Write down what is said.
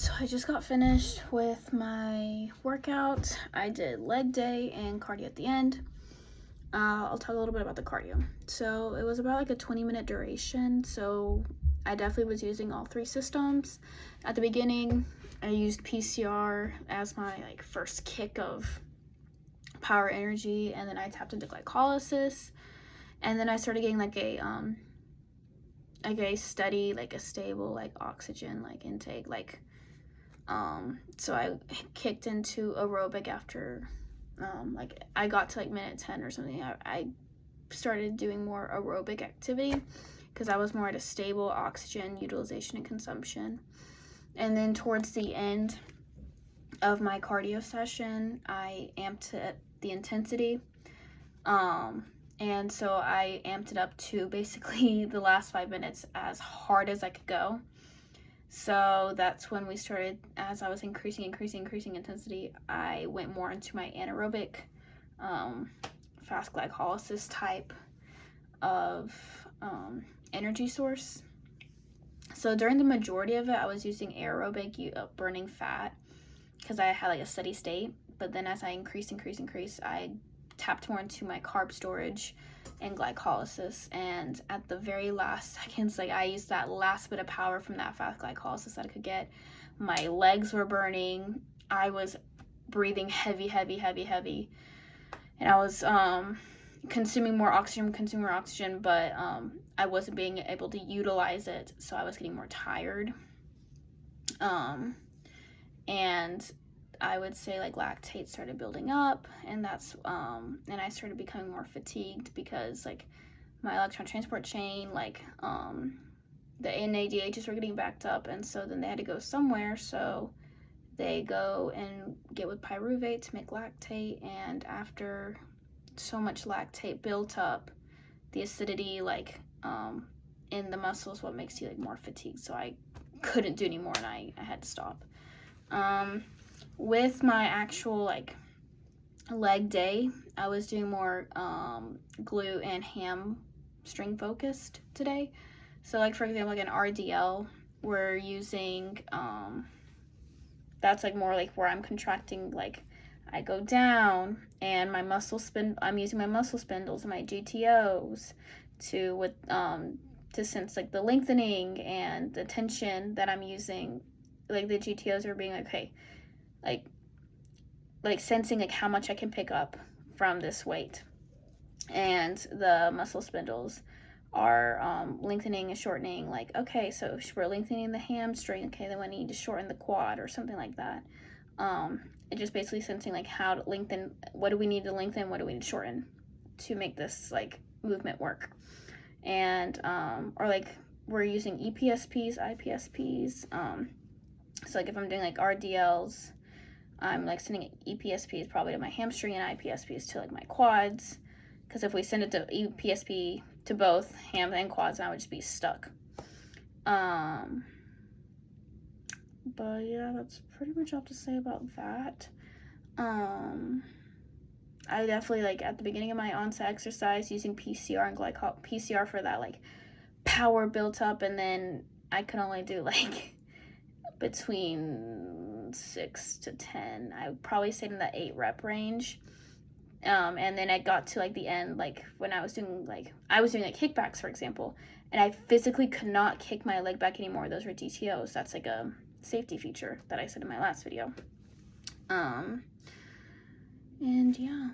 So I just got finished with my workout. I did leg day and cardio at the end. I'll talk a little bit about the cardio. So it was about like a 20-minute duration. So I definitely was using all three systems. At the beginning, I used PCR as my like first kick of power energy, and then I tapped into glycolysis, and then I started getting like a steady, like a stable like oxygen like intake, so I kicked into aerobic after like I got to like minute 10 or something. I started doing more aerobic activity because I was more at a stable oxygen utilization and consumption. And then towards the end of my cardio session, I amped it, the intensity. And so I amped it up to basically the last 5 minutes as hard as I could go. So that's when we started, as I was increasing intensity, I went more into my anaerobic, fast glycolysis type of energy source. So during the majority of it, I was using aerobic, burning fat, because I had like a steady state. But then as I increased, I tapped more into my carb storage and glycolysis, and at the very last seconds, like I used that last bit of power from that fast glycolysis that I could get. My legs were burning, I was breathing heavy, and I was consuming more oxygen, but I wasn't being able to utilize it, so I was getting more tired, and I would say like lactate started building up, and that's and I started becoming more fatigued because like my electron transport chain, like the NADHs were getting backed up, and so then they had to go somewhere, so they go and get with pyruvate to make lactate, and after so much lactate built up, the acidity like in the muscles what makes you like more fatigued, so I couldn't do anymore and I had to stop. With my actual like leg day, I was doing more glute and hamstring focused today. So like for example, like an RDL, we're using that's like more like where I'm contracting, like I go down and I'm using my muscle spindles and my GTOs to sense like the lengthening and the tension that I'm using. Like the GTOs are being like, okay, like sensing like how much I can pick up from this weight, and the muscle spindles are lengthening and shortening, like okay, so we're lengthening the hamstring, okay, then we need to shorten the quad or something like that. It just basically sensing like how to lengthen, what do we need to lengthen, what do we need to shorten to make this like movement work. And or like we're using EPSPs, IPSPs, so like if I'm doing like RDLs, I'm like sending EPSPs probably to my hamstring and IPSPs to like my quads, because if we send it to EPSP to both ham and quads, I would just be stuck. But yeah, that's pretty much all to say about that. I definitely like at the beginning of my onset exercise using PCR and PCR for that like power built up, and then I could only do like between 6 to 10. I probably stayed in the 8 rep range. And then I got to like the end, like when I was doing like kickbacks, for example, and I physically could not kick my leg back anymore. Those were DTOs. That's like a safety feature that I said in my last video. And yeah.